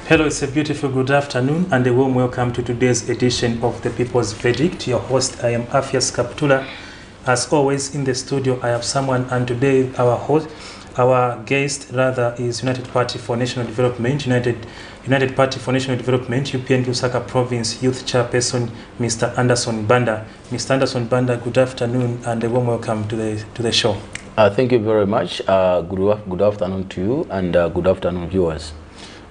Hello, it's a beautiful good afternoon and a warm welcome to today's edition of The People's Verdict. Your host, I am Afias Kaptula. As always, in the studio, I have someone, and today our guest is United Party for National Development, United Party for National Development, UPND LUSAKA Province Youth Chairperson, Mr. Anderson BANDA. Mr. Anderson BANDA, good afternoon and a warm welcome to the show. Thank you very much. Good afternoon to you and good afternoon, viewers.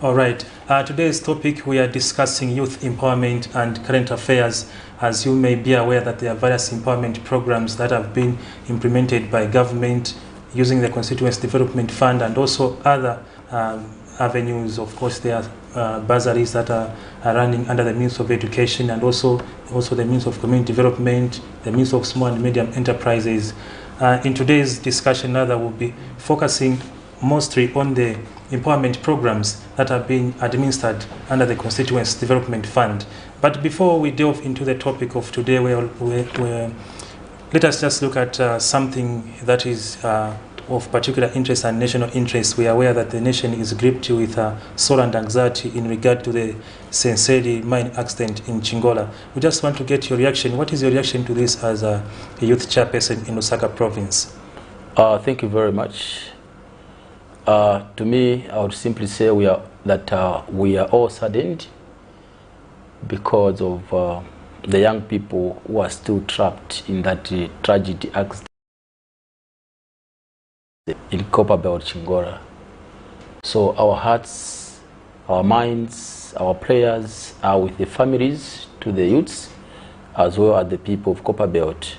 All right. Today's topic, we are discussing youth empowerment and current affairs. As you may be aware that there are various empowerment programs that have been implemented by government using the Constituency Development Fund and also other avenues. Of course, there are bursaries that are running under the means of education and also the means of community development, the means of small and medium enterprises. In today's discussion, we'll be focusing mostly on the empowerment programs that are being administered under the Constituency Development Fund. But before we delve into the topic of today, let us just look at something that is of particular interest and national interest. We are aware that the nation is gripped with sorrow and anxiety in regard to the Senseri mine accident in Chingola. We just want to get your reaction. What is your reaction to this as a youth chairperson in LUSAKA province? Thank you very much. To me, I would simply say we are all saddened because of the young people who are still trapped in that tragedy accident in Copperbelt, Chingola. So our hearts, our minds, our prayers are with the families, to the youths, as well as the people of Copperbelt,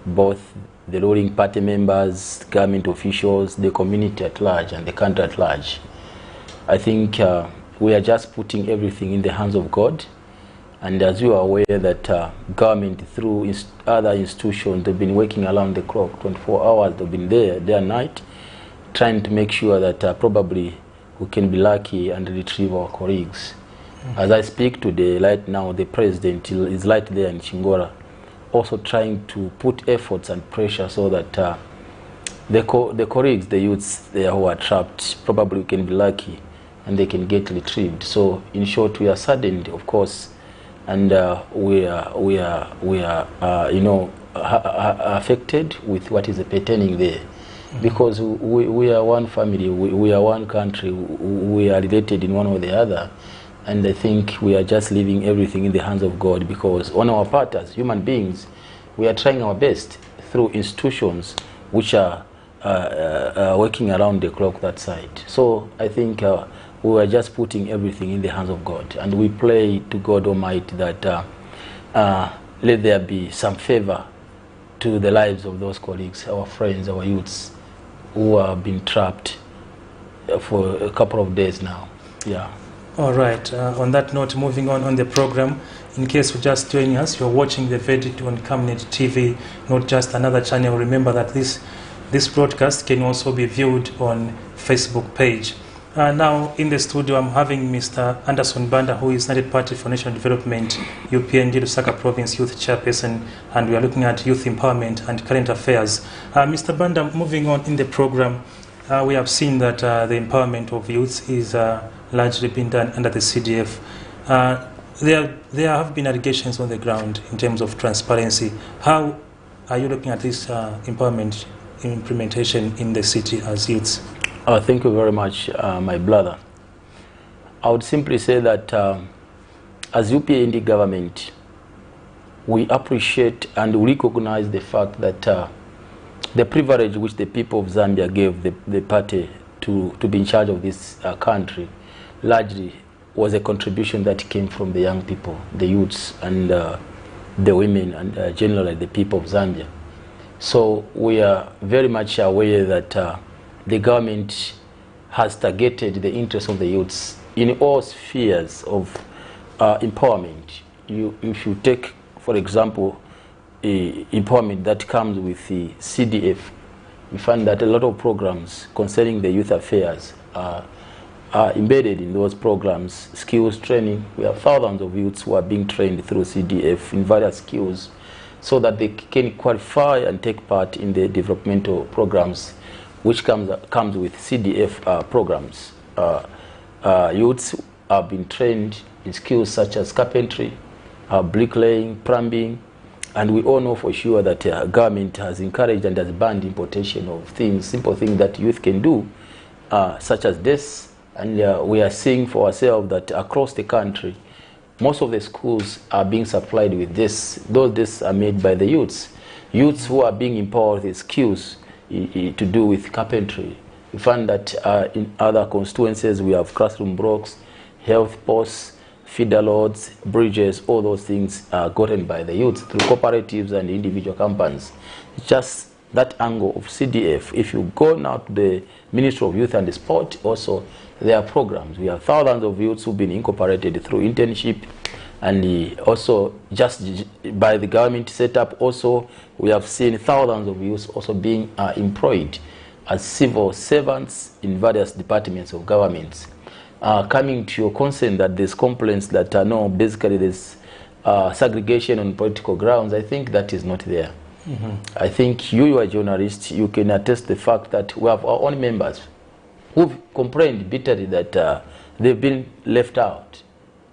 both the ruling party members, government officials, the community at large, and the country at large. I think we are just putting everything in the hands of God. And as you are aware that government, through other institutions, they've been working around the clock, 24 hours, they've been there, day and night, trying to make sure that probably we can be lucky and retrieve our colleagues. As I speak today, right now, the president is right there in Chingola, also trying to put efforts and pressure so that the colleagues, the youths there who are trapped, probably can be lucky and they can get retrieved. So in short, we are saddened, of course, and we are affected with what is pertaining there, because we are one family, we are one country, we are related in one or the other. And I think we are just leaving everything in the hands of God, because on our part as human beings, we are trying our best through institutions which are working around the clock that side. So I think we are just putting everything in the hands of God. And we pray to God Almighty that let there be some favor to the lives of those colleagues, our friends, our youths, who have been trapped for a couple of days now. Yeah. All right. On that note, moving on the program, in case you're just joining us, you're watching The Verdict on Camnet TV, not just another channel. Remember that this broadcast can also be viewed on Facebook page. Now in the studio, I'm having Mr. Anderson BANDA, who is United Party for National Development, UPND LUSAKA Province Youth Chairperson, and we are looking at youth empowerment and current affairs. Mr. BANDA, moving on in the program, we have seen that the empowerment of youths is largely been done under the CDF. There have been allegations on the ground in terms of transparency. How are you looking at this empowerment implementation in the city as youths? Thank you very much, my brother. I would simply say that as UPND government, we appreciate and recognize the fact that the privilege which the people of Zambia gave the party to be in charge of this country largely was a contribution that came from the young people, the youths, and the women, and generally the people of Zambia. So we are very much aware that the government has targeted the interests of the youths in all spheres of empowerment. If you take, for example, empowerment that comes with the CDF, we find that a lot of programs concerning the youth affairs are embedded in those programs. Skills training, we have thousands of youths who are being trained through CDF in various skills so that they can qualify and take part in the developmental programs which comes with CDF programs. Youths have been trained in skills such as carpentry, bricklaying, plumbing, and we all know for sure that government has encouraged and has banned importation of things, simple things that youth can do, such as this. And we are seeing for ourselves that across the country, most of the schools are being supplied with this. Those desks are made by the youths who are being empowered with skills to do with carpentry. We find that in other constituencies we have classroom blocks, health posts, feeder loads, bridges, all those things are gotten by the youth through cooperatives and individual companies. Just that angle of CDF. If you go now to the Ministry of Youth and Sport, also there are programs. We have thousands of youths who've been incorporated through internship, and also just by the government setup. Also, we have seen thousands of youths also being employed as civil servants in various departments of governments. Coming to your concern that there's complaints that no, basically there's segregation on political grounds, I think that is not there. Mm-hmm. I think you are a journalist, you can attest the fact that we have our own members who've complained bitterly that they've been left out,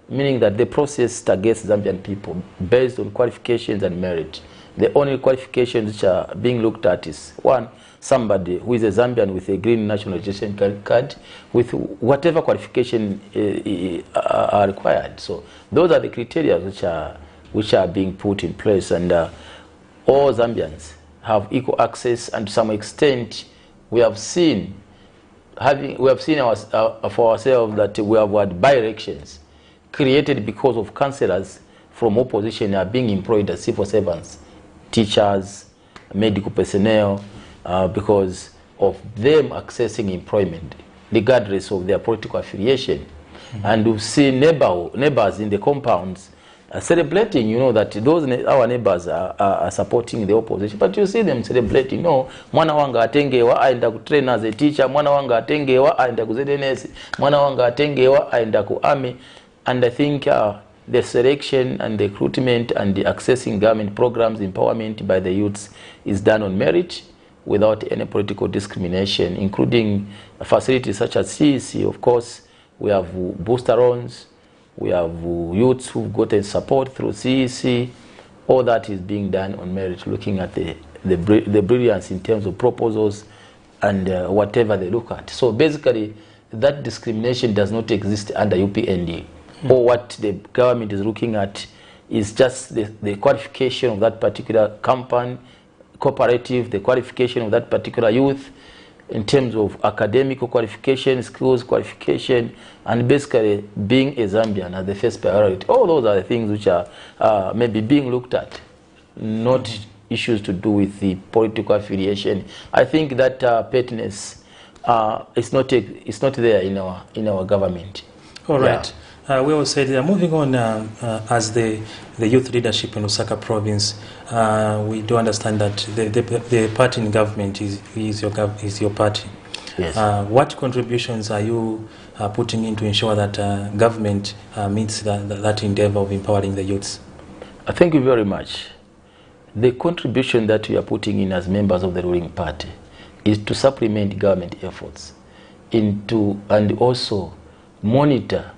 meaning that the process targets Zambian people based on qualifications and merit. The only qualifications which are being looked at is, one, somebody who is a Zambian with a green national registration card with whatever qualification are required. So those are the criteria which are being put in place, and all Zambians have equal access. And to some extent, we have seen for ourselves that we have had by-elections created because of councillors from opposition are being employed as civil servants, teachers, medical personnel, because of them accessing employment, regardless of their political affiliation. Mm-hmm. And we've seen neighbors in the compounds celebrating, you know, that our neighbors are supporting the opposition. But you see them celebrating, no, mwana wanga atengewa aenda ku train as a teacher, mwana wanga atengewa aenda ku ZNS, mwana wanga atengewa aenda ku army. And I think the selection and the recruitment and the accessing government programs, empowerment by the youths is done on merit without any political discrimination, including facilities such as CEC. Of course, we have booster loans, we have youths who've gotten support through CEC. All that is being done on merit, looking at the brilliance in terms of proposals and whatever they look at. So basically, that discrimination does not exist under UPND. Or what the government is looking at is just the qualification of that particular company, cooperative, the qualification of that particular youth in terms of academic qualification, skills qualification, and basically being a Zambian as the first priority. All those are the things which are maybe being looked at, not issues to do with the political affiliation. I think that pettiness is not there in our government. All right. Yeah. We will say that moving on as the youth leadership in Lusaka province, we do understand that the party in government is your party. Yes. What contributions are you putting in to ensure that government meets that endeavor of empowering the youths? Thank you very much. The contribution that we are putting in as members of the ruling party is to supplement government efforts and also monitor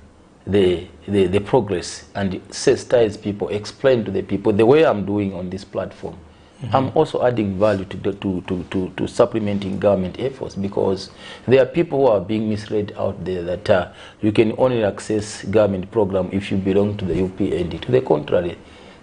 the progress and sensitize people, explain to the people the way I'm doing on this platform. Mm-hmm. I'm also adding value to supplementing government efforts, because there are people who are being misled out there that you can only access government program if you belong to the UPND. To the contrary,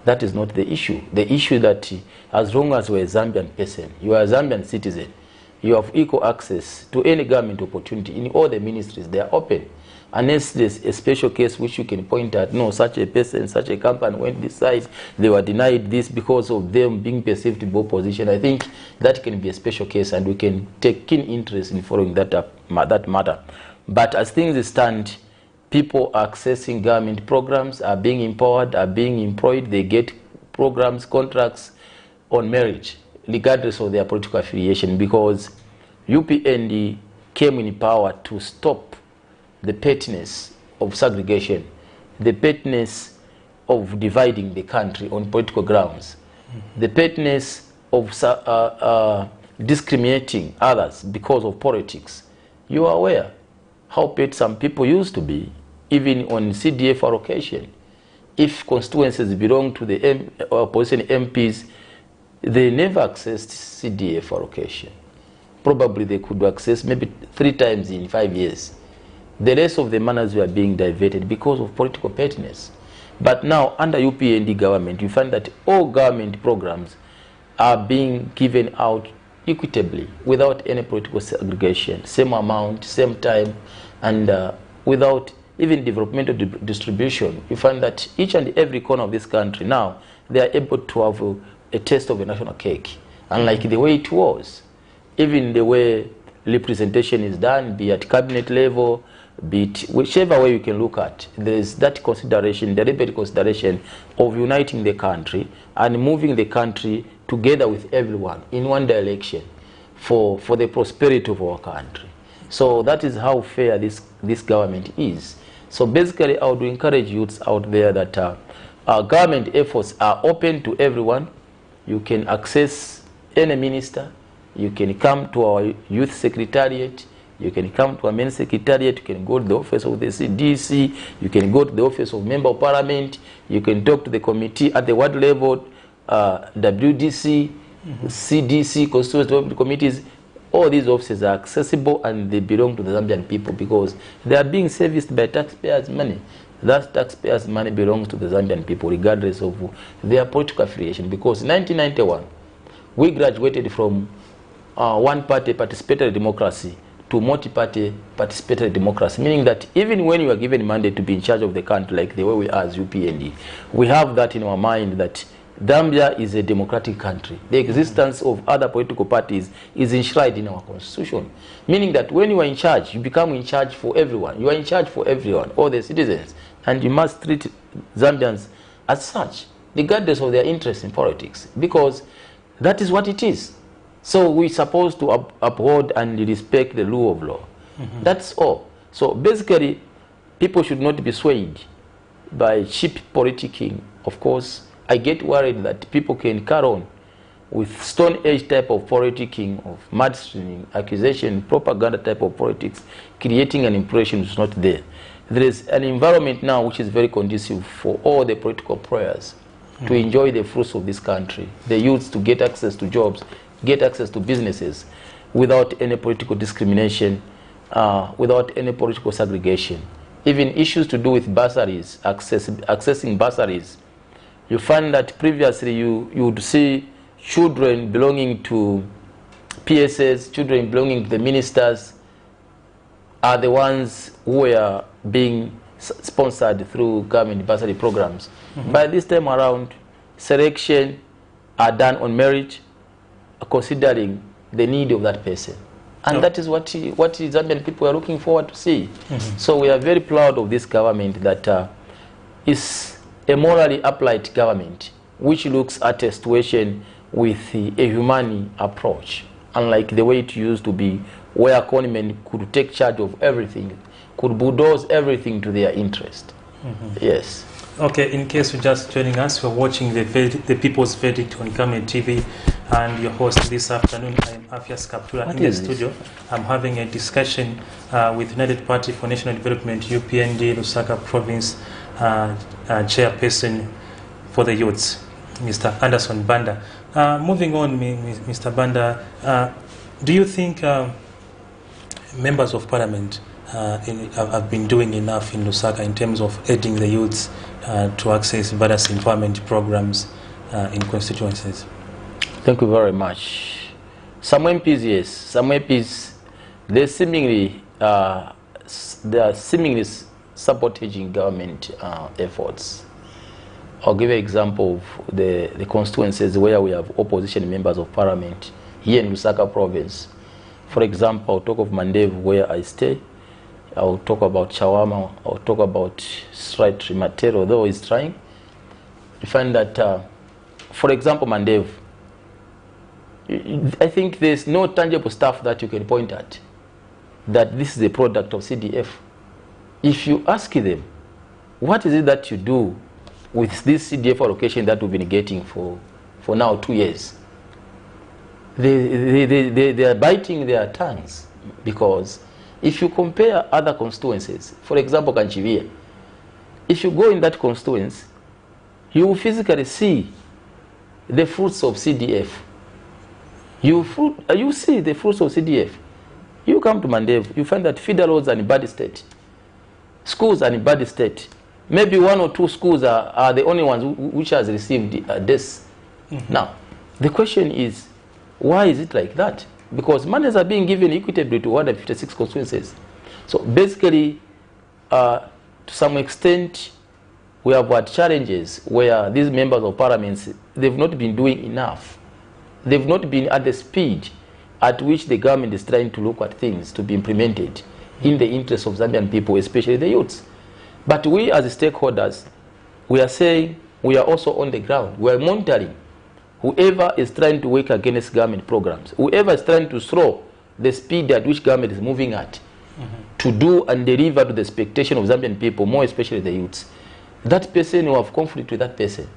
that is not the issue. The issue that as long as you're a Zambian person, you are a Zambian citizen, you have equal access to any government opportunity in all the ministries. They are open. Unless there's a special case which you can point at, no, such a person, such a company went this size, they were denied this because of them being perceived to be opposition. I think that can be a special case, and we can take keen interest in following that matter. But as things stand, people are accessing government programs, are being empowered, are being employed, they get programs, contracts on merit, regardless of their political affiliation, because UPND came in power to stop the pettiness of segregation, the pettiness of dividing the country on political grounds, the pettiness of discriminating others because of politics. You are aware how petty some people used to be even on CDF allocation. If constituencies belong to the opposition MPs, they never accessed CDF allocation. Probably they could access maybe 3 times in 5 years. The rest of the monies were being diverted because of political pettiness. But now, under UPND government, you find that all government programs are being given out equitably, without any political segregation, same amount, same time, and without even developmental distribution. You find that each and every corner of this country now, they are able to have a taste of a national cake, unlike the way it was. Even the way representation is done, be at cabinet level, be it whichever way you can look at, there is that consideration, deliberate consideration of uniting the country and moving the country together with everyone in one direction for the prosperity of our country. So that is how fair this government is. So basically, I would encourage youths out there that our government efforts are open to everyone. You can access any minister. You can come to our youth secretariat. You can come to our main secretariat. You can go to the office of the CDC. You can go to the office of Member of Parliament. You can talk to the committee at the ward level, WDC, CDC, Constituent Development Committees. All these offices are accessible and they belong to the Zambian people because they are being serviced by taxpayers' money. That taxpayers' money belongs to the Zambian people regardless of their political affiliation. Because in 1991, we graduated from one-party participatory democracy to multi-party participatory democracy, meaning that even when you are given mandate to be in charge of the country, like the way we are as UPND, we have that in our mind that Zambia is a democratic country. The existence of other political parties is enshrined in our constitution, meaning that when you are in charge, you become in charge for everyone. You are in charge for everyone, all the citizens, and you must treat Zambians as such, regardless of their interest in politics, because that is what it is. So we're supposed to uphold and respect the rule of law. That's all. So basically, people should not be swayed by cheap politicking. Of course, I get worried that people can carry on with Stone Age type of politicking, of mudslinging, accusation, propaganda type of politics, creating an impression which is not there. There is an environment now which is very conducive for all the political players to enjoy the fruits of this country, the youths to get access to jobs, get access to businesses without any political discrimination, without any political segregation. Even issues to do with bursaries, accessing bursaries. You find that previously you would see children belonging to PSS, children belonging to the ministers are the ones who are being sponsored through government bursary programs. By this time around, selection are done on merit, considering the need of that person. And that is what Zambian people are looking forward to see. So we are very proud of this government that is a morally upright government which looks at a situation with a humane approach, unlike the way it used to be, where conmen could take charge of everything, could bulldoze everything to their interest. Yes. Okay, in case you're just joining us, we're watching the People's Verdict on Cabinet TV, and your host this afternoon, I am Afias Kaptula. In the studio, I'm having a discussion with United Party for National Development, UPND, Lusaka Province Chairperson for the Youths, Mr. Anderson Banda. Moving on, Mr. Banda, do you think members of Parliament have been doing enough in Lusaka in terms of aiding the youths to access various empowerment programs in constituencies? Thank you very much. Some MPs, yes. Some MPs, they are seemingly sabotaging government efforts. I'll give an example of the constituencies where we have opposition members of Parliament here in Lusaka Province. For example, I'll talk of Mandevu, where I stay. I'll talk about Chawama. I'll talk about Strait Matero, although he's trying. You find that, for example, Mandevu, I think there's no tangible stuff that you can point at that this is a product of CDF. If you ask them, what is it that you do with this CDF allocation that we've been getting for now 2 years? They are biting their tongues, because if you compare other constituencies, for example, Kanchivia, if you go in that constituency, you will physically see the fruits of CDF. You see the fruits of CDF. You come to Mandevu, you find that feeder roads are in bad state. Schools are in bad state. Maybe 1 or 2 schools are the only ones which has received this. Now, the question is, why is it like that? Because monies are being given equitably to 156 constituencies. So basically, to some extent, we have had challenges where these members of parliament, they've not been doing enough. They've not been at the speed at which the government is trying to look at things to be implemented in the interest of Zambian people, especially the youths. But we as stakeholders, we are saying we are also on the ground. We are monitoring whoever is trying to work against government programs, whoever is trying to slow the speed at which government is moving at to do and deliver to the expectation of Zambian people, more especially the youths. That person will have conflict with that person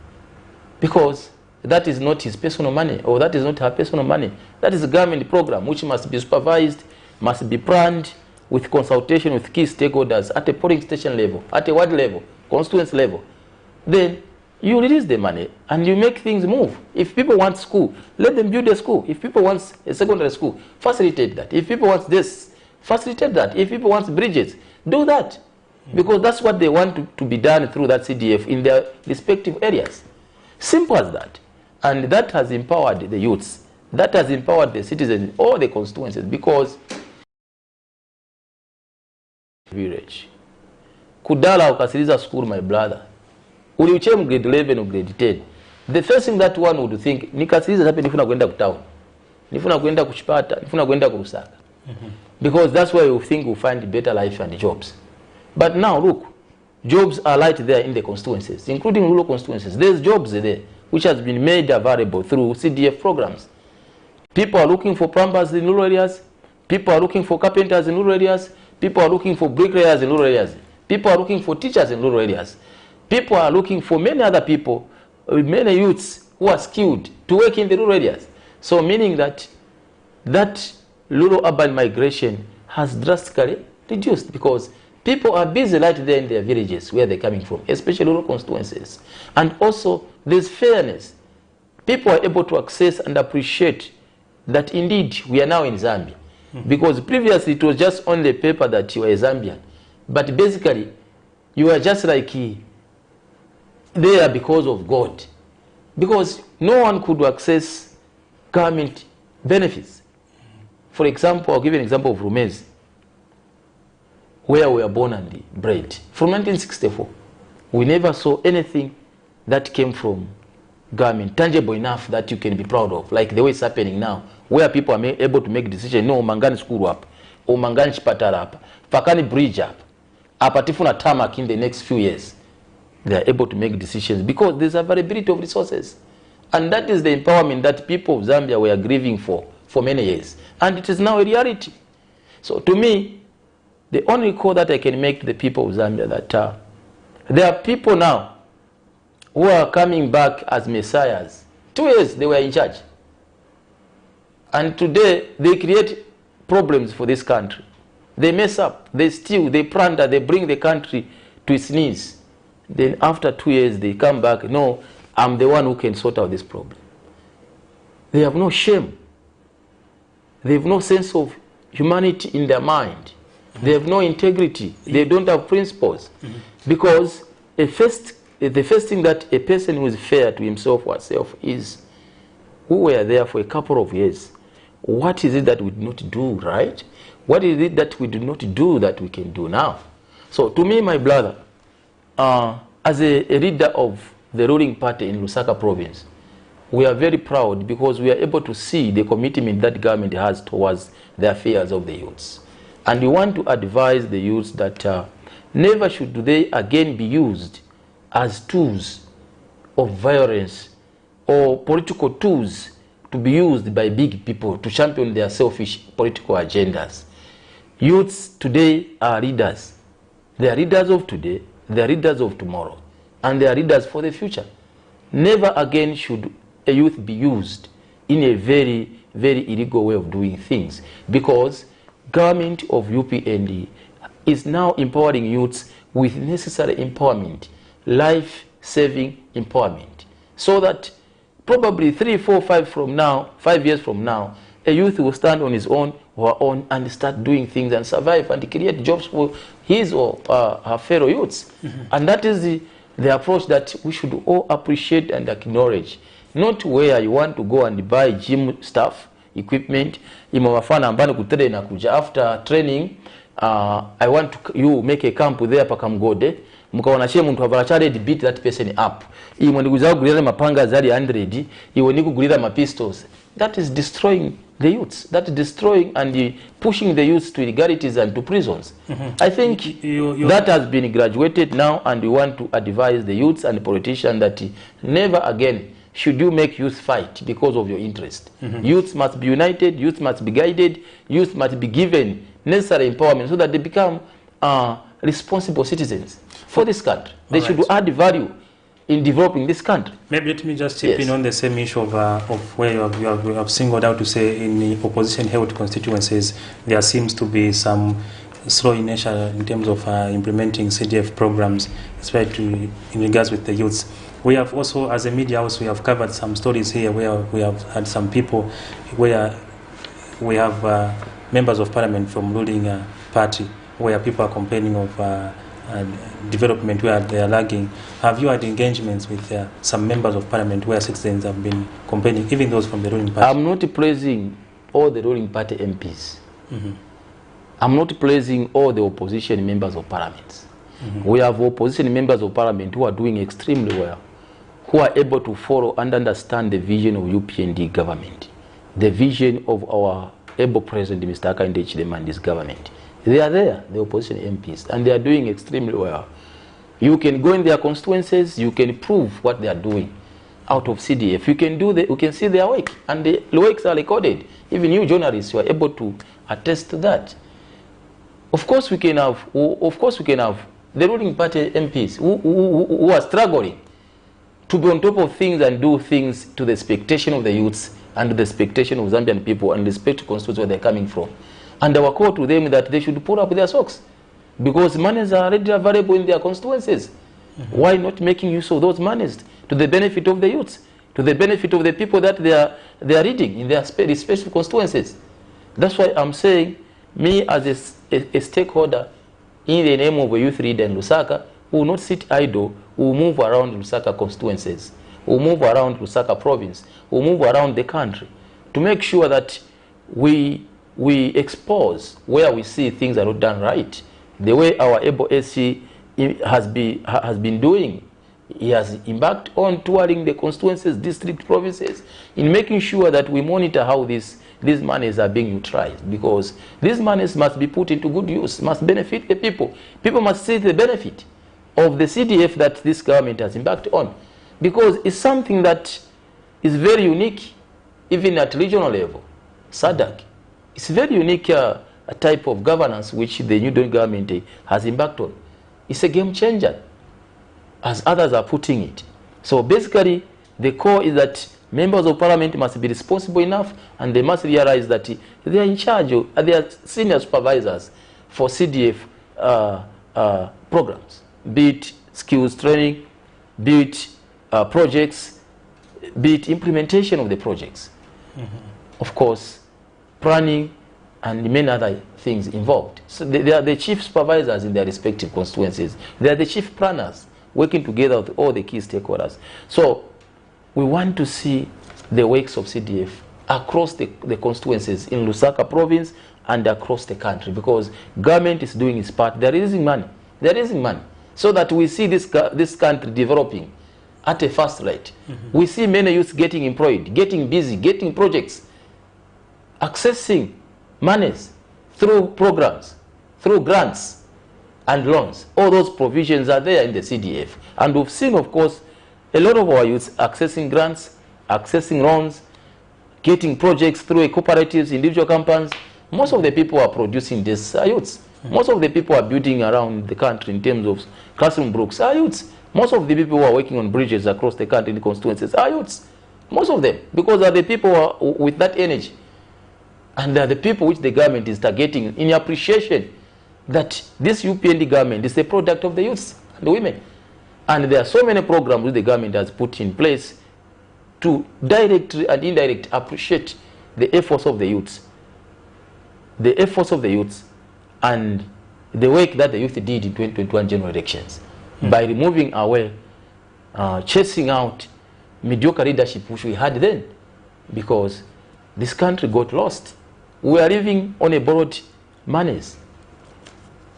because that is not his personal money, or that is not her personal money. That is a government program which must be supervised, must be planned with consultation with key stakeholders at a polling station level, at a ward level, constituency level. Then you release the money and you make things move. If people want school, let them build a school. If people want a secondary school, facilitate that. If people want this, facilitate that. If people want bridges, do that. Because that's what they want to be done through that CDF in their respective areas. Simple as that. And that has empowered the youths. That has empowered the citizens in all the constituencies, because village. Kudala ukasiriza school, my brother. Uliuchemu grade 11 or grade 10. The first thing that one would think, nikasiriza sape nifuna kwenda ku town. Nifuna kwenda ku Chipata, nifuna kwenda ku Lusaka. Because that's where you think you find better life and jobs. But now look, jobs are right there in the constituencies, including rural constituencies. There's jobs there which has been made available through CDF programs. People are looking for plumbers in rural areas. People are looking for carpenters in rural areas. People are looking for bricklayers in rural areas. People are looking for teachers in rural areas. People are looking for many other people, many youths who are skilled to work in the rural areas. So meaning that rural-urban migration has drastically reduced, because people are busy right there in their villages where they're coming from, especially rural constituencies. And also, there's fairness. People are able to access and appreciate that indeed we are now in Zambia. Because previously it was just on the paper that you were a Zambian. But basically, you are just like there because of God. Because no one could access government benefits. For example, I'll give you an example of Rumezi, where we were born and bred. From 1964, we never saw anything that came from government, tangible enough that you can be proud of, like the way it's happening now, where people are able to make decisions. No, Mangani school up, or Mangani Chipatara up, Fakani bridge up, Apatifuna tarmac in the next few years. They are able to make decisions because there's availability of resources. And that is the empowerment that people of Zambia were grieving for many years. And it is now a reality. So to me, the only call that I can make to the people of Zambia that there are people now who are coming back as messiahs. 2 years they were in charge. And today they create problems for this country. They mess up, they steal, they plunder, they bring the country to its knees. Then after 2 years they come back, no, I'm the one who can sort out this problem. They have no shame. They have no sense of humanity in their mind. They have no integrity. They don't have principles. Because the first thing that a person who is fair to himself or herself is, who were there for a couple of years, what is it that we did not do right? What is it that we did not do that we can do now? So to me, my brother, as a leader of the ruling party in Lusaka province, we are very proud because we are able to see the commitment that government has towards the affairs of the youths. And we want to advise the youths that never should they again be used as tools of violence or political tools to be used by big people to champion their selfish political agendas. Youths today are leaders. They are leaders of today, they are leaders of tomorrow, and they are leaders for the future. Never again should a youth be used in a very, very illegal way of doing things, because government of UPND is now empowering youths with necessary empowerment, life-saving empowerment, so that probably 3, 4, 5 years from now, a youth will stand on his own or her own and start doing things and survive and create jobs for his or her fellow youths. And that is the approach that we should all appreciate and acknowledge. Not where you want to go and buy gym stuff, equipment. After training, I want you make a camp there pakamgode. Mukaonashie muntu avalachale beat that person up. Iwe ndikuza kugulira mapanga zali 100, iwe nikugulira mapistols. That is destroying the youths. That is destroying and pushing the youths to illegalities and to prisons. I think that has been graduated now, and we want to advise the youths and the politicians that never again should you make youth fight because of your interest. Youth must be united, youth must be guided, youth must be given necessary empowerment so that they become responsible citizens for this country. They should add value in developing this country. Maybe let me just chip in on the same issue of where you have singled out to say in the opposition-held constituencies there seems to be some slow inertia in terms of implementing CDF programs, especially in regards with the youths. We have also, as a media house, we have covered some stories here where we have had some people where we have members of parliament from ruling party where people are complaining of development where they are lagging. Have you had engagements with some members of parliament where citizens have been complaining, even those from the ruling party? I'm not praising all the ruling party MPs. I'm not praising all the opposition members of parliament. We have opposition members of parliament who are doing extremely well, who are able to follow and understand the vision of UPND government, the vision of our able president, Mr. Hakainde Hichilema, and his government. They are there, the opposition MPs, and they are doing extremely well. You can go in their constituencies, you can prove what they are doing out of CDF. You can you can see their work, and the works are recorded. Even you journalists, you are able to attest to that. Of course, we can have the ruling party MPs who are struggling to be on top of things and do things to the expectation of the youths and the expectation of Zambian people and respect to constituencies where they're coming from. And our call to them that they should pull up their socks because monies are already available in their constituencies. Why not making use of those monies to the benefit of the youths, to the benefit of the people that they are leading in their respective constituencies? That's why I'm saying, me as a stakeholder in the name of a youth leader in Lusaka, will not sit idle, will move around Lusaka constituencies, will move around Lusaka province, will move around the country to make sure that we expose where we see things are not done right. The way our able AC has been doing, he has embarked on touring the constituencies, district, provinces, in making sure that we monitor how these monies are being utilized, because these monies must be put into good use, must benefit the people. People must see the benefit of the CDF that this government has embarked on, because it's something that is very unique, even at regional level. SADC, it's a very unique type of governance which the new government has embarked on. It's a game changer, as others are putting it. So basically, the core is that members of parliament must be responsible enough, and they must realize that they are in charge of, they are senior supervisors for CDF programs, be it skills training, be it projects, be it implementation of the projects. Of course, planning and many other things involved. So they are the chief supervisors in their respective constituencies. They are the chief planners working together with all the key stakeholders. So we want to see the works of CDF across the constituencies in Lusaka province and across the country, because government is doing its part. They're raising money. They're raising money so that we see this country developing at a fast rate. We see many youths getting employed, getting busy, getting projects, accessing monies through programs, through grants and loans. All those provisions are there in the CDF. And we've seen, of course, a lot of our youths accessing grants, accessing loans, getting projects through cooperatives, individual companies. Most of the people are producing these youths. Most of the people are building around the country in terms of classroom blocks are youths. Most of the people who are working on bridges across the country in the constituencies are youths. Most of them, because they are the people who are with that energy. And they are the people which the government is targeting in appreciation that this UPND government is a product of the youths and the women. And there are so many programs that the government has put in place to directly and indirectly appreciate the efforts of the youths. The efforts of the youths and the work that the youth did in 2021 general elections by removing away, chasing out mediocre leadership which we had then, because this country got lost. We are living on a borrowed monies.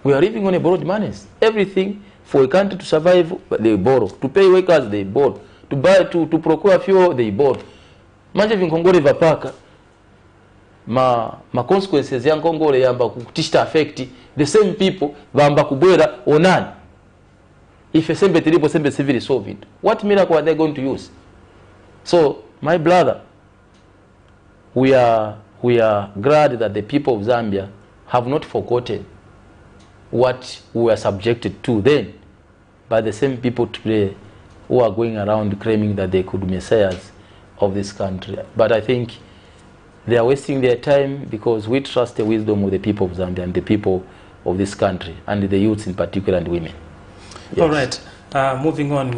We are living on a borrowed monies. Everything for a country to survive, they borrow. To pay workers, they borrow. To buy, to procure fuel, they borrow. Manje vinkongole vapaka, ma consequences ya nkongole yamba kutishta affect the same people vamba kubwera onani. If a sembe tilipo sembe civil solve it, what miracle are they going to use? So, my brother, we are glad that the people of Zambia have not forgotten what we were subjected to then by the same people today who are going around claiming that they could be messiahs of this country. But I think they are wasting their time, because we trust the wisdom of the people of Zambia and the people of this country, and the youths in particular and women. Yes. All right. Moving on,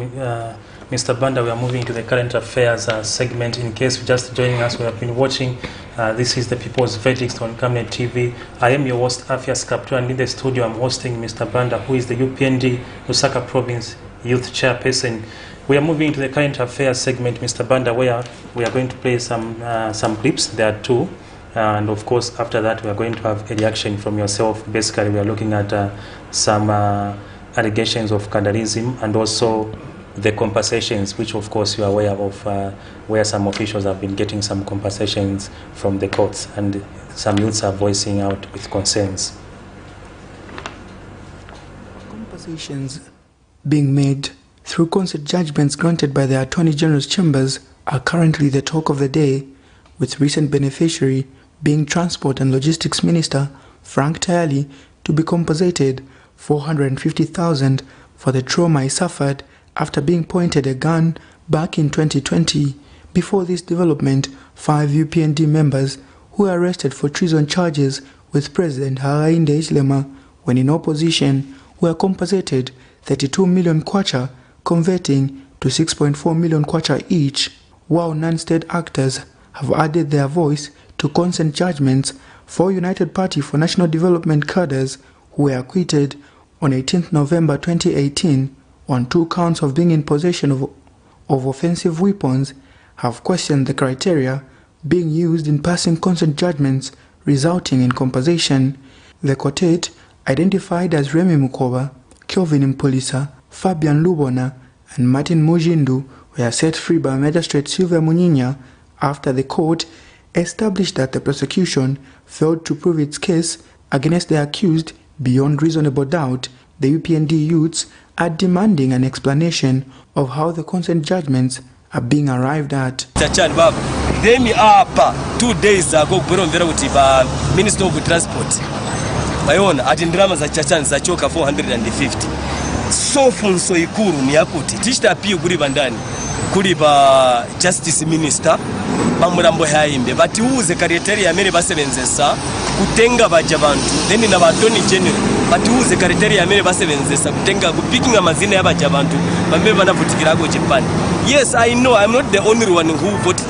Mr. Banda, we are moving to the current affairs segment. In case you're just joining us, we have been watching. This is the People's Verdict on Camnet TV. I am your host, Afias Kaptu, and in the studio I'm hosting Mr. Banda, who is the UPND Lusaka Province Youth Chairperson. We are moving to the current affairs segment, Mr. Banda, where we are going to play some clips. There are two. And of course, after that, we are going to have a reaction from yourself. Basically, we are looking at some allegations of vandalism and also the compensations, which of course you are aware of, where some officials have been getting some compensations from the courts, and some youths are voicing out with concerns. Compensations being made through concert judgments granted by the Attorney General's chambers are currently the talk of the day, with recent beneficiary being Transport and Logistics Minister Frank Tayali to be compensated $450,000 for the trauma he suffered after being pointed a gun back in 2020. Before this development, 5 UPND members who were arrested for treason charges with President Hakainde Hichilema when in opposition were compensated 32 million kwacha, converting to 6.4 million kwacha each, while non-state actors have added their voice to consent judgments for United Party for National Development cadres who were acquitted on 18th November 2018 on 2 counts of being in possession of offensive weapons, have questioned the criteria being used in passing consent judgments resulting in compensation. The quartet, identified as Remy Mukoba, Kelvin Mpolisa, Fabian Lubona, and Martin Mujindu, were set free by Magistrate Silvia Munyinya after the court established that the prosecution failed to prove its case against the accused beyond reasonable doubt. The UPND youths are demanding an explanation of how the consent judgments are being arrived at. Then up 2 days ago, Minister of Transport, at Indrama Chachan Zachoka 450. So funso ikuru ni yakuti tishita pia kuri bandani kuri ba Justice Minister bamurambo hayimbe bati uze kariteri ya mere basebenzesa kutenga baje abantu then na batoni general bati uze kariteri ya mere basebenzesa kutenga kupicking amazina y'abaje abantu bambe banavutikirago Japan. Yes, I know I'm not the only one who voted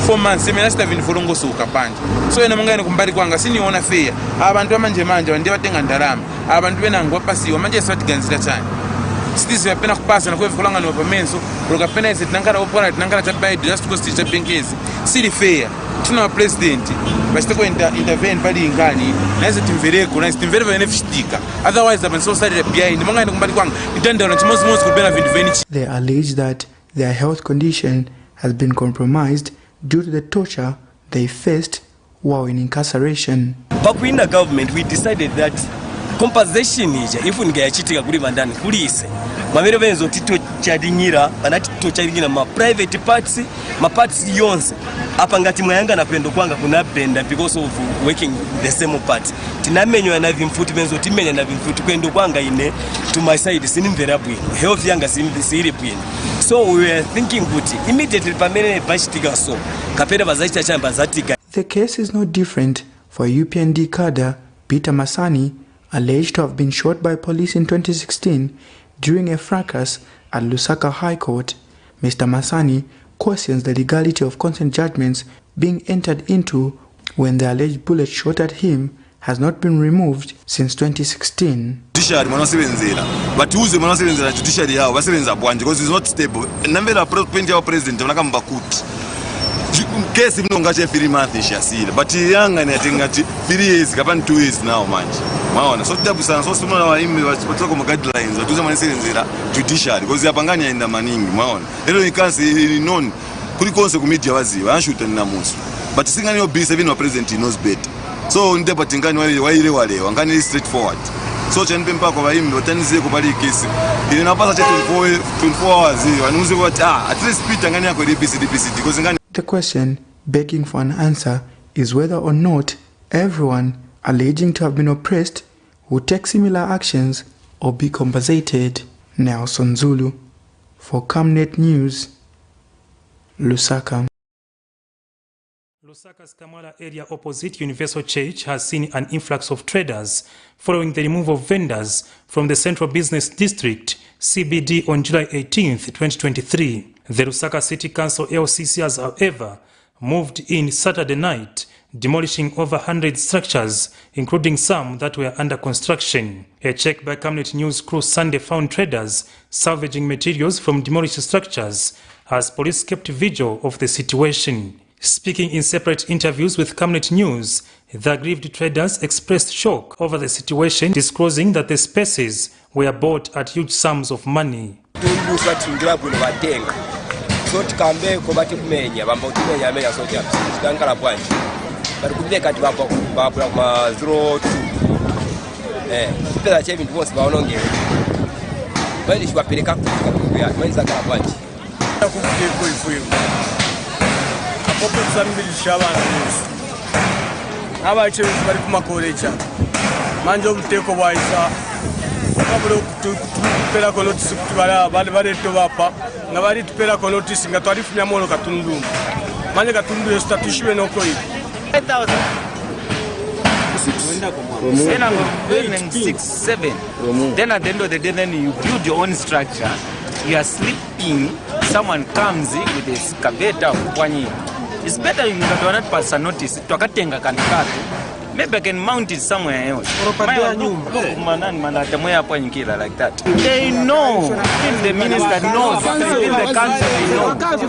4 months semester vinifulongo suka panje so ena mungane kumbali kwanga siniona fair abantu amanje bandi batenga ndalama abantu benangwa pasiwa manje swatiganzira cyane sitizi yapena kupasa na kwevikulanga no pamenso roka pena izi tinangara opona tinangara tabaidi just because teacher benkezi sili fair tuna president basteko intervene pali ingani na izi timvereko na izi timvere benefitika otherwise abantu so side behind mungane kumbali kwanga itandana chimozi kubena vindu venichi. They allege that their health condition has been compromised due to the torture they faced while in incarceration. But in the government, we decided that compensation is if we get cheating kuri bandani kulise mamere benzo tito chadingira banati to chadingira ma private parts ma parts yonse apa ngati mwayanga napendo kwanga kuna benda because of working the same part tinamenywa na vimfuti benzo timenya na vimfuti kwendo kwanga ine to my side sinimvera bwino health yanga siri bwino. So we were thinking kuti immediately pamene bashitika so kapera bazaita chamba zatika. The case is no different for UPND cadre Peter Masani alleged to have been shot by police in 2016 during a fracas at Lusaka High Court, Mr. Masani questions the legality of consent judgments being entered into when the alleged bullet shot at him has not been removed since 2016. Judiciary manasebenzela but uze manasebenzela judiciary yawo basebenza bwanje because it's not stable. Nambela point yawo president onakamba kuti case mnonga che 3 months ishasile but yanga ne atingati 3 years kapani 2 years now manje maona so tabusana so simona wa imi batoko mu guidelines atuze manasebenzela judiciary because yapanganya inda maningi maona lero ikansi non kuri konse ku media waziwa anshuta ninamuso but singani yo B7 wa president knows better. So ndebatingani wale wangani straightforward. So chenpe mpako baimi watanize kubali kesi. Ile napasa cha 24 hours wanuze what at least pita ngani yako DPC because ngani. The question begging for an answer is whether or not everyone alleging to have been oppressed will take similar actions or be compensated. Nelson Zulu for Camnet News, Lusaka. Lusaka's Kamala area opposite Universal Church has seen an influx of traders following the removal of vendors from the Central Business District, CBD, on July 18, 2023. The Lusaka City Council LCC has, however, moved in Saturday night, demolishing over 100 structures, including some that were under construction. A check by Camnet News crew Sunday found traders salvaging materials from demolished structures as police kept vigil of the situation. Speaking in separate interviews with Camnet News, the aggrieved traders expressed shock over the situation, disclosing that the spaces were bought at huge sums of money. abache bari kumakolecha manje obuteko bwaisa kaburo tupera ko notice kutibala bali to bapa nga bali tupera ko notice nga twalifumya mono katundu manje katundu estatishiwe no koi 5000 then at the end of the day then you build your own structure, you are sleeping, someone comes with a excavator kwanyi. It's better you cannot pass a notice to akatenga kanikato. Maybe I can mount it somewhere else. Like that. They know. If the minister knows, if the council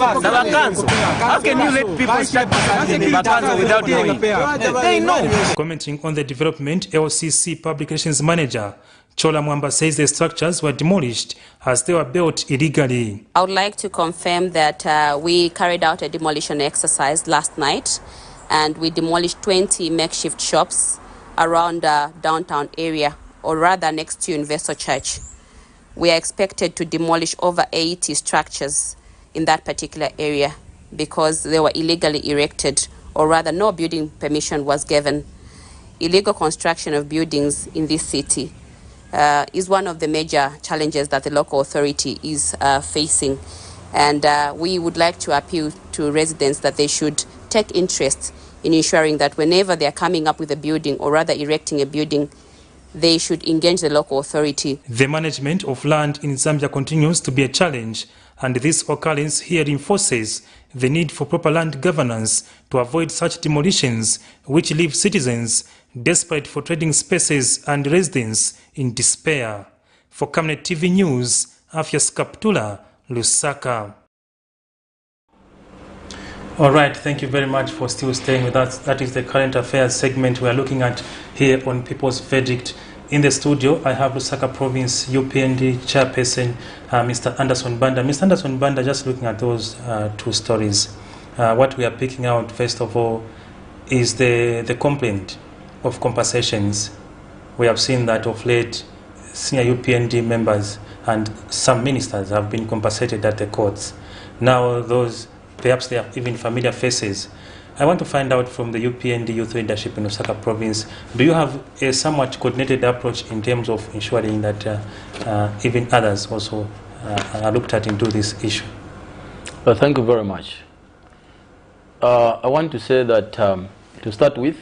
knows. How can you let people start the council without knowing? They know. Commenting on the development, LCC Publications Manager Chola Mwamba says the structures were demolished as they were built illegally. I would like to confirm that we carried out a demolition exercise last night, and we demolished 20 makeshift shops around the downtown area, or rather next to Universal Church. We are expected to demolish over 80 structures in that particular area because they were illegally erected, or rather no building permission was given. Illegal construction of buildings in this city is one of the major challenges that the local authority is facing. And we would like to appeal to residents that they should take interest in ensuring that whenever they are coming up with a building, or rather erecting a building, they should engage the local authority. The management of land in Zambia continues to be a challenge, and this occurrence here reinforces the need for proper land governance to avoid such demolitions which leave citizens desperate for trading spaces and residents in despair. For Camnet TV News, Afias Kaptula, Lusaka. All right, thank you very much for still staying with us. That is the current affairs segment we are looking at here on People's Verdict. In the studio, I have Lusaka Province UPND Chairperson, Mr. Anderson Banda. Mr. Anderson Banda, just looking at those two stories, what we are picking out, first of all, is the complaint of compensations. We have seen that of late, senior UPND members and some ministers have been compensated at the courts. Now those, perhaps they are even familiar faces. I want to find out from the UPND youth leadership in Lusaka Province, do you have a somewhat coordinated approach in terms of ensuring that even others also are looked at into this issue? Well, thank you very much. I want to say that to start with,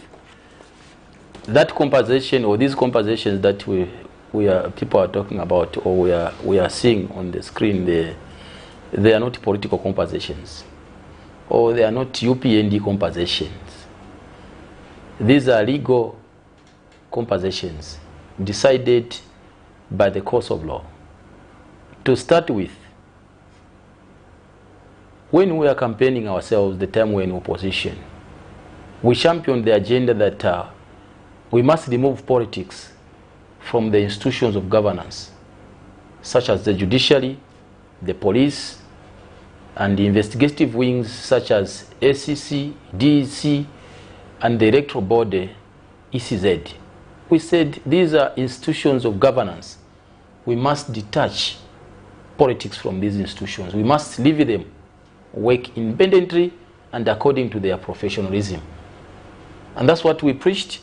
that compensation or these compensations that people are talking about or we are seeing on the screen, they are not political compensations or they are not UPND compensations. These are legal compensations decided by the course of law. To start with, when we are campaigning ourselves, the time we're in opposition, we championed the agenda that we must remove politics from the institutions of governance, such as the judiciary, the police, and the investigative wings such as ACC, DEC, and the electoral body, ECZ. We said these are institutions of governance. We must detach politics from these institutions. We must leave them work independently and according to their professionalism. And that's what we preached,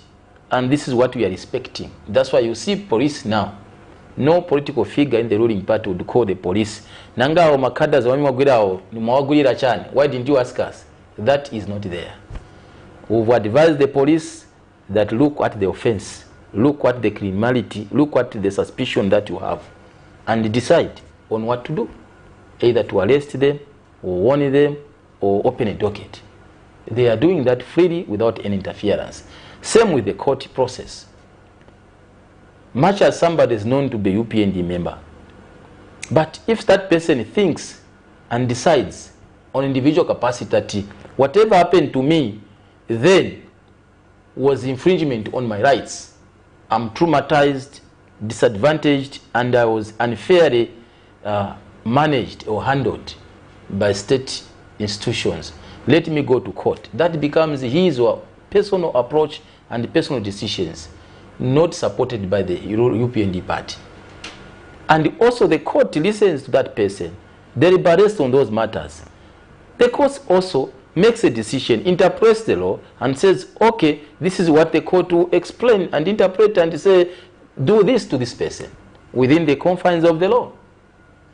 and this is what we are respecting. That's why you see police now. No political figure in the ruling party would call the police. Nanga o makada za wamimagwirao ni mwagwira chani. Why didn't you ask us? That is not there. We've advised the police that look at the offense, look at the criminality, look at the suspicion that you have, and decide on what to do. Either to arrest them, or warn them, or open a docket. They are doing that freely without any interference. Same with the court process. Much as somebody is known to be a UPND member, but if that person thinks and decides on individual capacity that whatever happened to me then was infringement on my rights, I'm traumatized, disadvantaged, and I was unfairly managed or handled by state institutions, let me go to court. That becomes his or personal approach and personal decisions, not supported by the UPND party. And also the court listens to that person, deliberates on those matters. The court also makes a decision, interprets the law, and says, okay, this is what the court will explain and interpret and say, do this to this person within the confines of the law.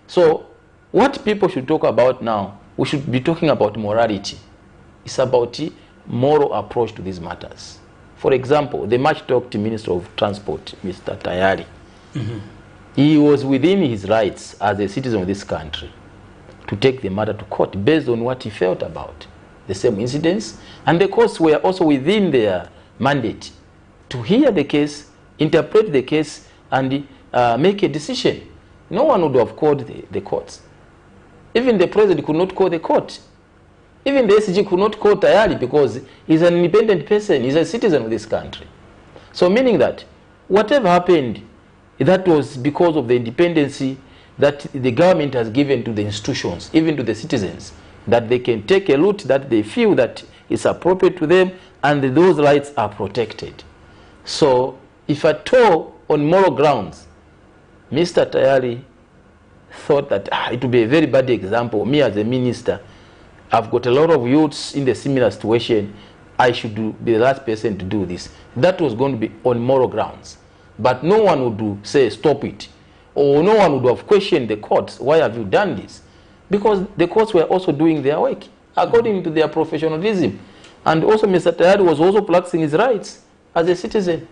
So what people should talk about now, we should be talking about morality. It's about the moral approach to these matters. For example, the much talked Minister of Transport, Mr. Tayari, he was within his rights as a citizen of this country to take the matter to court based on what he felt about the same incidents, and the courts were also within their mandate to hear the case, interpret the case, and make a decision. No one would have called the courts. Even the president could not call the court. Even the SG could not call Tayari because he's an independent person, he's a citizen of this country. So meaning that whatever happened, that was because of the independency that the government has given to the institutions, even to the citizens, that they can take a route that they feel that is appropriate to them, and those rights are protected. So if at all on moral grounds, Mr. Tayari thought that it would be a very bad example, me as a minister, I've got a lot of youths in the similar situation, I should be the last person to do this. That was going to be on moral grounds. But no one would say stop it. Or no one would have questioned the courts, why have you done this? Because the courts were also doing their work according to their professionalism. And also Mr. Tayari was also practicing his rights as a citizen.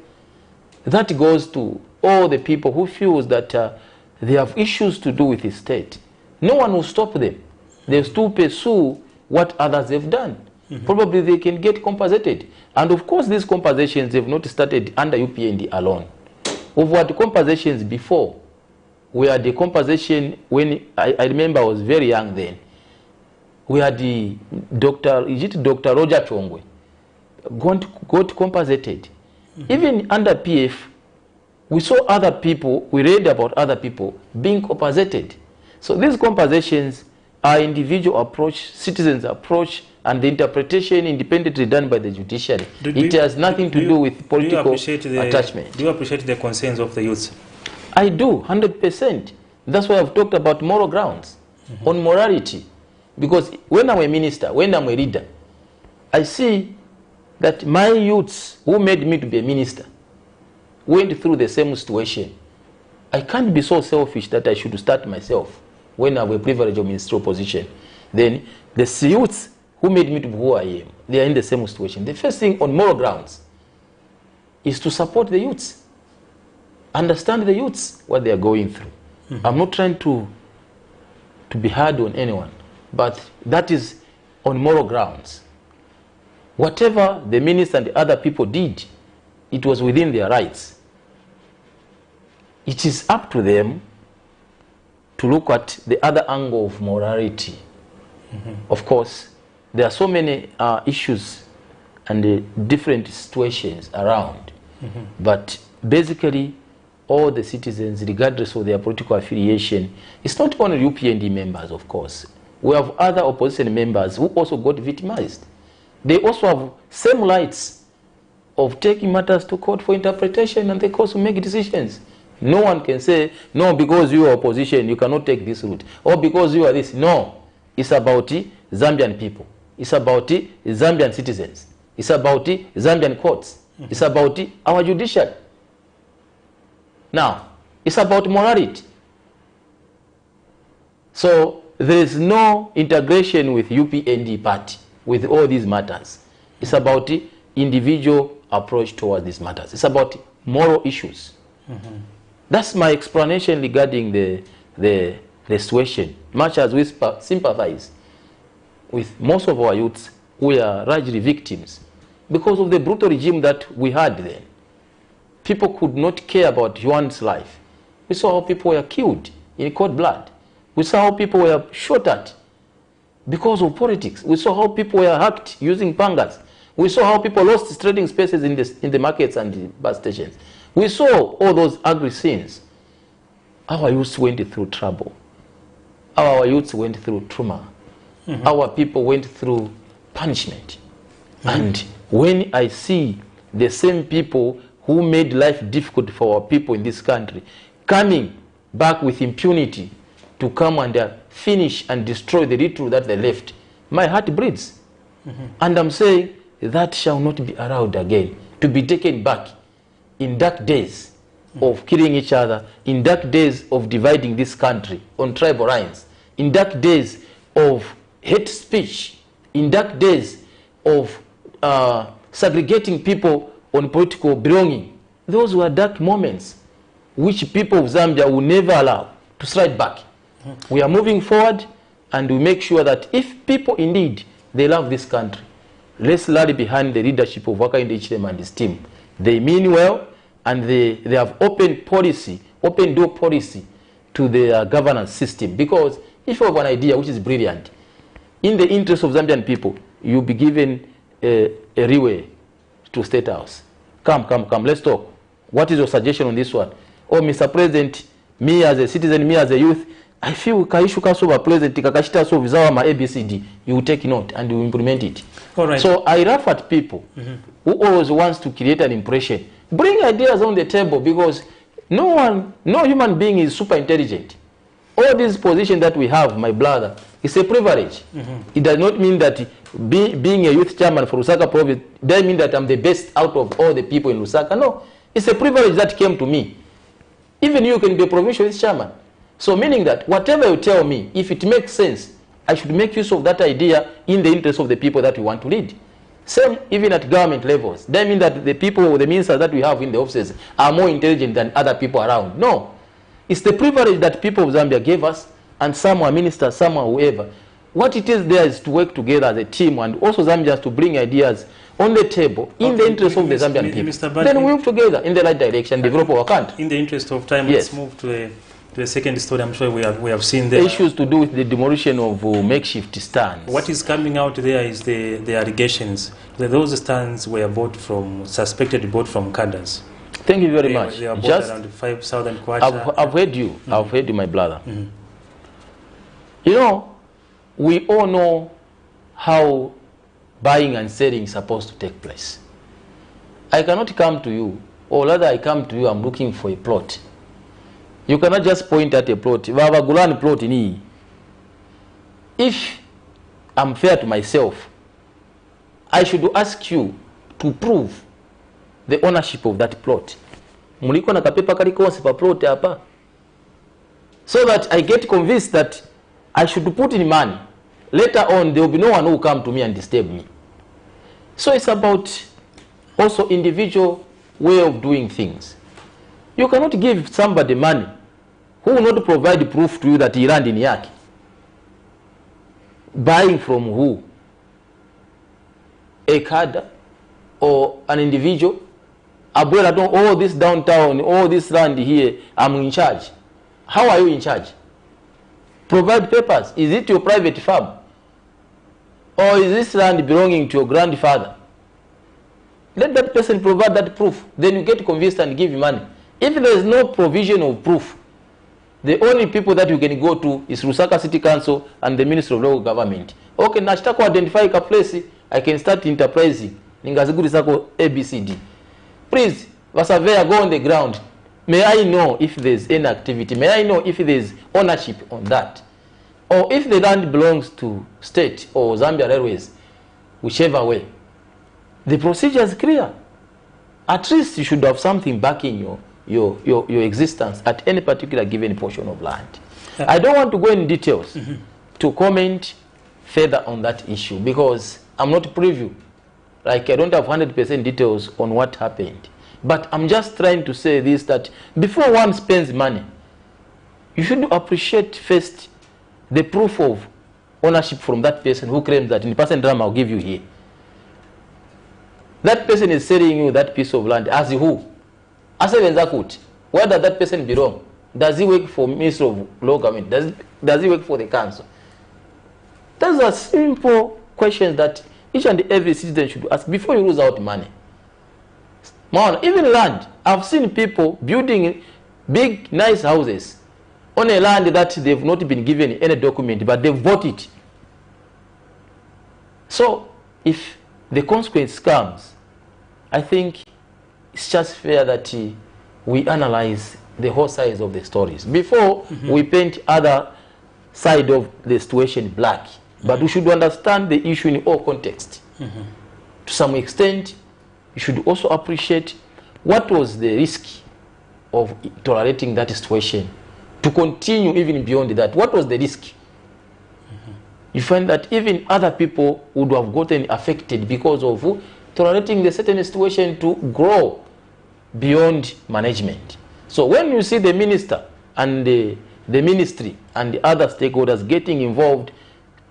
That goes to all the people who feel that they have issues to do with the state. No one will stop them. They still pursue what others have done. Probably they can get compensated. And of course these compensations have not started under UPND alone. We've had compensations before. We had the compensation when I remember I was very young then. We had the Dr. Roger Chongwe got compensated. Even under PF, we saw other people, we read about other people being compensated. So these compensations are individual approach, citizens approach, and the interpretation independently done by the judiciary. It has nothing to do with political attachment. Do you appreciate the concerns of the youth? I do, 100%. That's why I've talked about moral grounds, on morality. Because when I'm a minister, when I'm a leader, I see that my youths who made me to be a minister went through the same situation. I can't be so selfish that I should start myself when I have a privilege of ministerial position. Then the youths who made me to be who I am, they are in the same situation. The first thing on moral grounds, is to support the youths, understand the youths, what they are going through. I'm not trying to be hard on anyone, but that is on moral grounds. Whatever the minister and the other people did, it was within their rights. It is up to them to look at the other angle of morality. Of course, there are so many issues and different situations around, but basically all the citizens, regardless of their political affiliation, it's not only UPND members, of course. We have other opposition members who also got victimized. They also have same rights of taking matters to court for interpretation, and they also make decisions. No one can say, no, because you are opposition, you cannot take this route. Or because you are this. No. It's about the Zambian people. It's about the Zambian citizens. It's about the Zambian courts. It's about our judiciary. Now, it's about morality. So, there is no integration with UPND party with all these matters. It's about the individual approach towards these matters. It's about moral issues. That's my explanation regarding the situation. Much as we sympathize with most of our youths, we are largely victims because of the brutal regime that we had then. People could not care about one's life. We saw how people were killed in cold blood. We saw how people were shot at because of politics. We saw how people were hacked using pangas. We saw how people lost trading spaces in the markets and the bus stations. We saw all those ugly scenes. Our youths went through trouble. Our youths went through trauma. Our people went through punishment. And when I see the same people who made life difficult for our people in this country coming back with impunity to come and finish and destroy the little that they left, my heart bleeds. And I'm saying that shall not be allowed again, to be taken back in dark days of killing each other, in dark days of dividing this country on tribal lines, in dark days of hate speech, in dark days of segregating people on political belonging. Those were dark moments which people of Zambia will never allow to slide back. We are moving forward, and we make sure that if people indeed they love this country, let's rally behind the leadership of Hakainde Hichilema and his team. They mean well, and they have open door policy to the governance system. Because if you have an idea which is brilliant, in the interest of Zambian people, you'll be given a leeway to State House. Come, let's talk. What is your suggestion on this one? Oh, Mr. President, me as a citizen, me as a youth, I feel Kaishu Kasoba President, Kakashita so Vizawama ABCD, you will take note and you will implement it. All right. So I laugh at people who always wants to create an impression. Bring ideas on the table, because no human being is super intelligent. All these positions that we have, my brother, it's a privilege. It does not mean that being a youth chairman for Lusaka province doesn't mean that I'm the best out of all the people in Lusaka. No, it's a privilege that came to me. Even you can be a provincial youth chairman. So meaning that whatever you tell me, if it makes sense, I should make use of that idea in the interest of the people that we want to lead. Same even at government levels. That means that the people, the ministers that we have in the offices are more intelligent than other people around. No. It's the privilege that people of Zambia gave us, and some are ministers, some are whoever. What it is there is to work together as a team, and also Zambians to bring ideas on the table in the interest of the Zambian people. Then we move together in the right direction, develop our country. In the interest of time, let's move to the second story. I'm sure we have seen there. Issues to do with the demolition of makeshift stands. What is coming out there is the allegations that those stands were suspected bought from cadres. Thank you very much. They are bought around 5,000 kwacha. I've heard you. I've heard you, my brother. You know, we all know how buying and selling is supposed to take place. I cannot come to you, or rather I come to you, I'm looking for a plot. You cannot just point at a plot. If I'm fair to myself, I should ask you to prove the ownership of that plot. So that I get convinced that I should put in money. Later on, there will be no one who will come to me and disturb me. So it's about also individual way of doing things. You cannot give somebody money who will not provide proof to you that he land in Yaki. Buying from who? A cadre or an individual? All this downtown, all this land here, I'm in charge. How are you in charge? Provide papers. Is it your private farm? Or is this land belonging to your grandfather? Let that person provide that proof. Then you get convinced and give money. If there is no provision of proof, the only people that you can go to is Lusaka City Council and the Ministry of Local Government. Okay, nachitaka identify a place, I can start enterprising. Ningazigurisako ABCD. Please, the surveyor, go on the ground. May I know if there's any activity? May I know if there's ownership on that? Or if the land belongs to state or Zambia Railways, whichever way. The procedure is clear. At least you should have something backing your existence at any particular given portion of land. I don't want to go in details to comment further on that issue because I'm not privy. Like I don't have 100% details on what happened. But I'm just trying to say this, that before one spends money, you should appreciate first the proof of ownership from that person who claims that in the person drama I'll give you here. That person is selling you that piece of land as who? As a Venzakut. Where does that person belong? Does he work for Ministry of Local Government? Does he work for the council? Those are simple questions that each and every citizen should ask before you lose out money. Man, even land. I've seen people building big, nice houses on a land that they've not been given any document, but they've bought it. So, if the consequence comes, I think it's just fair that we analyze the whole sides of the stories before we paint other side of the situation black. But we should understand the issue in all context. To some extent, you should also appreciate what was the risk of tolerating that situation. To continue even beyond that, what was the risk? You find that even other people would have gotten affected because of tolerating the certain situation to grow beyond management. So when you see the minister and the ministry and the other stakeholders getting involved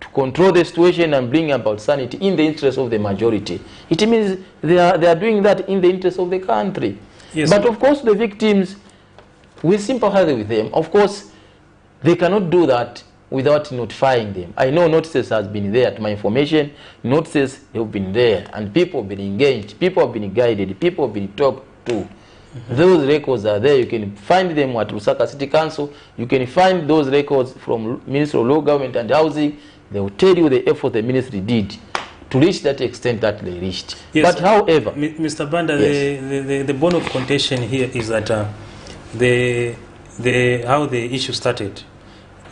to control the situation and bring about sanity in the interest of the majority, it means they are doing that in the interest of the country. Yes. But of course the victims, we sympathize with them. Of course, they cannot do that without notifying them. I know notices has been there. To my information, notices have been there and people have been engaged, people have been guided, people have been talked to. Those records are there. You can find them at Lusaka City Council. You can find those records from Ministry of Local Government and Housing. They will tell you the effort the ministry did to reach that extent that they reached. Yes, but however, Mr. Banda, yes, the bone of contention here is that how the issue started.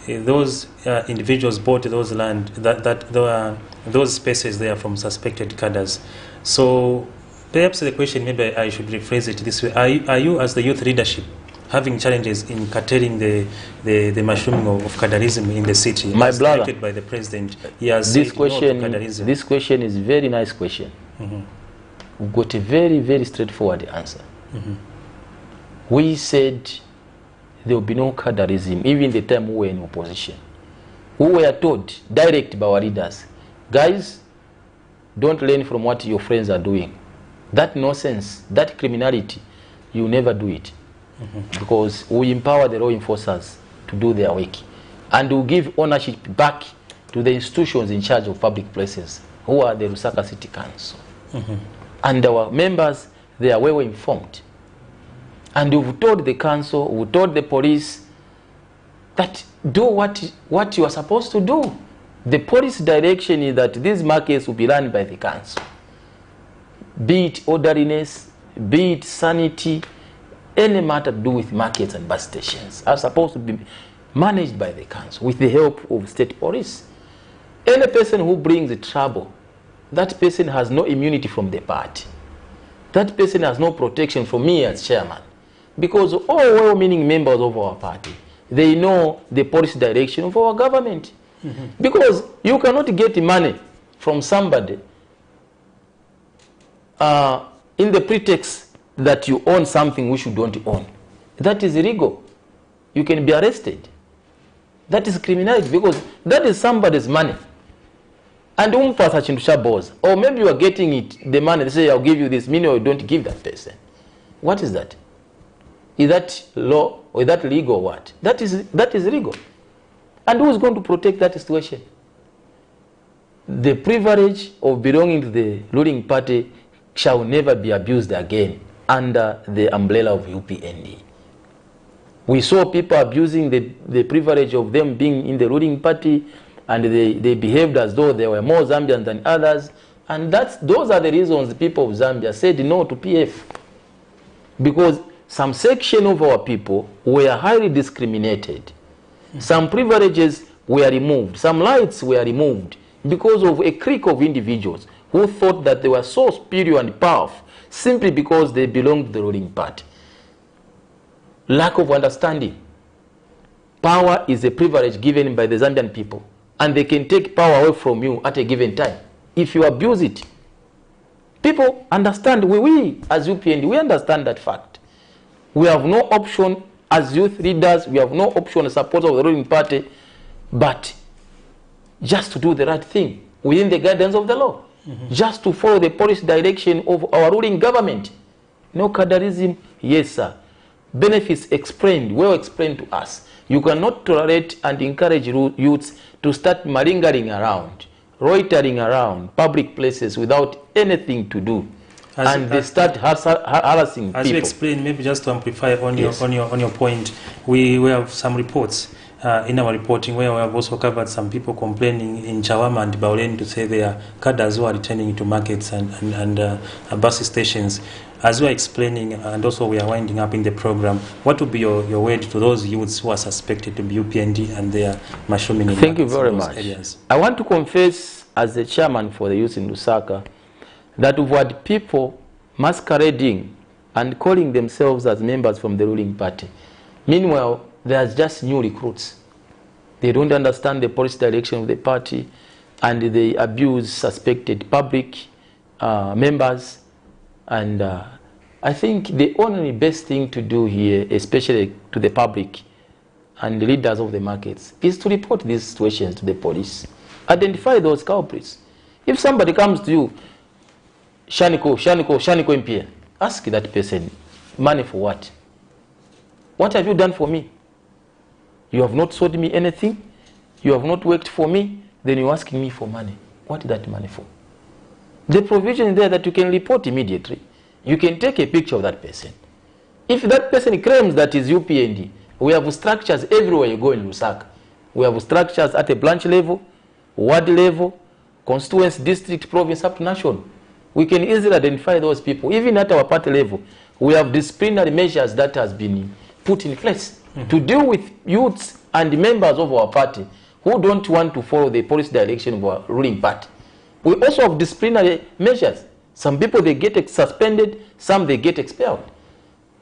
Those individuals bought those land, those spaces there from suspected cadres. So perhaps the question, maybe I should rephrase it this way: Are you as the youth leadership having challenges in curtailing the mushrooming of cadreism in the city? My brother, by the president, he has this question is a very nice question. We've got a very, very straightforward answer. We said there will be no cadreism, even the time we were in opposition. We were told direct by our leaders, guys, don't learn from what your friends are doing. That nonsense, that criminality, you never do it. Because we empower the law enforcers to do their work. And we give ownership back to the institutions in charge of public places, who are the Lusaka City Council. And our members, they are well informed. And we've told the council, we've told the police that do what you are supposed to do. The police direction is that these markets will be run by the council. Be it orderliness, be it sanity, any matter to do with markets and bus stations are supposed to be managed by the council with the help of state police. Any person who brings the trouble, that person has no immunity from the party. That person has no protection from me as chairman. Because all well-meaning members of our party, they know the policy direction of our government. Because you cannot get money from somebody in the pretext that you own something which you don't own. That is illegal. You can be arrested. That is criminality because that is somebody's money. And or maybe you are getting it, the money, they say, I'll give you this, meaning you don't give that person. What is that? Is that law or is that legal or what? That is legal. And who is going to protect that situation? The privilege of belonging to the ruling party shall never be abused again under the umbrella of UPND. We saw people abusing the privilege of them being in the ruling party, and they behaved as though they were more Zambians than others. And those are the reasons the people of Zambia said no to PF. Because some section of our people were highly discriminated. Some privileges were removed. Some rights were removed because of a clique of individuals who thought that they were so superior and powerful simply because they belonged to the ruling party. Lack of understanding. Power is a privilege given by the Zambian people, and they can take power away from you at a given time if you abuse it. People understand, we as UPND, we understand that fact. We have no option as youth leaders, we have no option as supporters of the ruling party, but just to do the right thing within the guidance of the law. Just to follow the policy direction of our ruling government. No cadarism, yes sir. Benefits explained, well explained to us. You cannot tolerate and encourage youths to start malingering around, loitering around public places without anything to do. They start harassing people. As you explained, maybe just to amplify on your point, we have some reports in our reporting where we have also covered some people complaining in Chawama and Bauleni to say they are cadres who are returning to markets and bus stations. As we are explaining, and also we are winding up in the program, what would be your word to those youths who are suspected to be UPND and they are mushrooming in Thank you very much. Areas? I want to confess as the chairman for the youth in Lusaka that we've had people masquerading and calling themselves as members from the ruling party. Meanwhile, there's just new recruits. They don't understand the policy direction of the party, and they abuse suspected public members. And I think the only best thing to do here, especially to the public and the leaders of the markets, is to report these situations to the police. Identify those culprits. If somebody comes to you, Shaniko MPN, ask that person, money for what? What have you done for me? You have not sold me anything. You have not worked for me. Then you're asking me for money. What is that money for? The provision is there that you can report immediately. You can take a picture of that person. If that person claims that is UPND, we have structures everywhere you go in Lusaka. We have structures at a branch level, ward level, constituency, district, province, up to national. We can easily identify those people. Even at our party level, we have disciplinary measures that has been put in place to deal with youths and members of our party who don't want to follow the policy direction of our ruling party. We also have disciplinary measures. Some people, they get suspended, some they get expelled.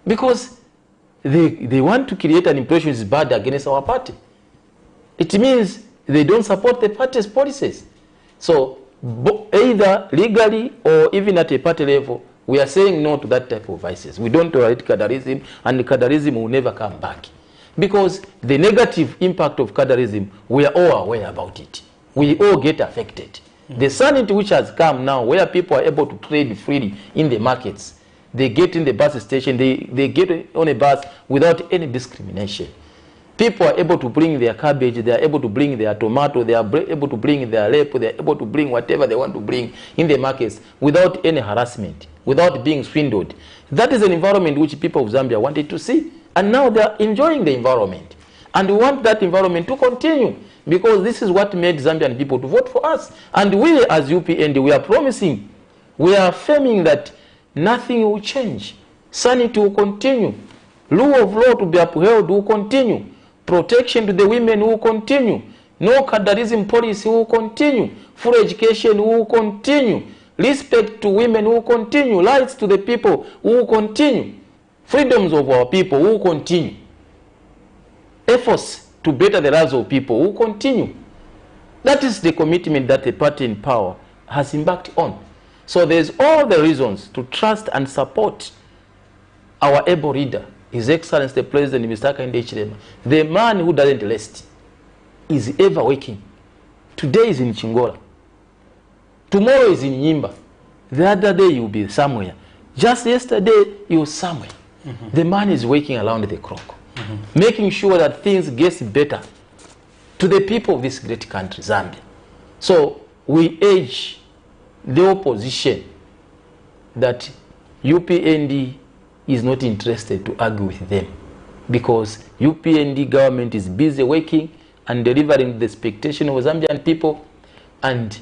Because they want to create an impression is bad against our party. It means they don't support the party's policies. So either legally or even at a party level, we are saying no to that type of vices. We don't tolerate cadarism, and cadarism will never come back. Because the negative impact of cadarism, we are all aware about it. We all get affected. The sanity which has come now, where people are able to trade freely in the markets, they get in the bus station, they get on a bus without any discrimination. People are able to bring their cabbage, they are able to bring their tomato, they are able to bring their lepo, they are able to bring whatever they want to bring in the markets without any harassment, without being swindled. That is an environment which people of Zambia wanted to see. And now they are enjoying the environment. And we want that environment to continue, because this is what made Zambian people to vote for us. And we as UPND, we are promising, we are affirming that nothing will change. Sanity will continue. Rule of law to be upheld will continue. Protection to the women will continue. No cadarism policy will continue. Full education will continue. Respect to women will continue. Rights to the people will continue. Freedoms of our people will continue. Efforts to better the lives of people will continue. That is the commitment that the party in power has embarked on. So there's all the reasons to trust and support our able leader, His Excellency the President, Mr. Hakainde Hichilema, the man who doesn't rest, is ever waking. Today is in Chingola. Tomorrow is in Nyimba. The other day you will be somewhere. Just yesterday you were somewhere. The man is waking around the clock, making sure that things get better to the people of this great country, Zambia. So we urge the opposition that UPND is not interested to argue with them, because UPND government is busy working and delivering the expectation of Zambian people. And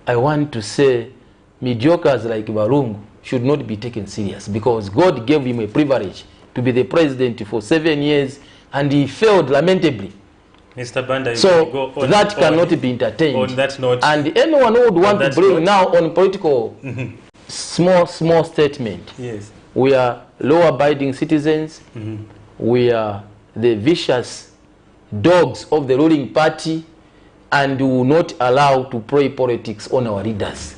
I want to say mediocres like Barungu should not be taken serious, because God gave him a privilege to be the president for 7 years and he failed lamentably. Mr. Banda, so go on, that cannot be entertained. On that note, and anyone who would want to bring now on political small statement. Yes. We are law-abiding citizens. We are the vicious dogs of the ruling party, and we will not allow to play politics on our leaders,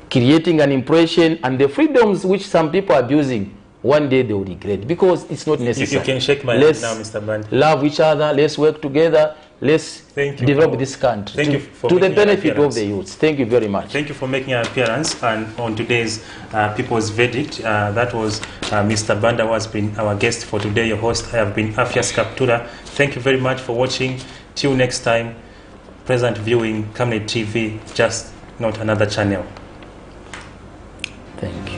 creating an impression, and the freedoms which some people are abusing, one day they will regret, because it's not necessary. You can shake my hand now, Mr. Banda. Love each other, let's work together, let's develop this country to the benefit of the youth. Thank you very much. Thank you for making an appearance and on today's People's Verdict. That was Mr. Banda, who has been our guest for today. Your host, I have been Afias Kaptura. Thank you very much for watching. Till next time, present viewing CAMNET TV, just not another channel. Thank you.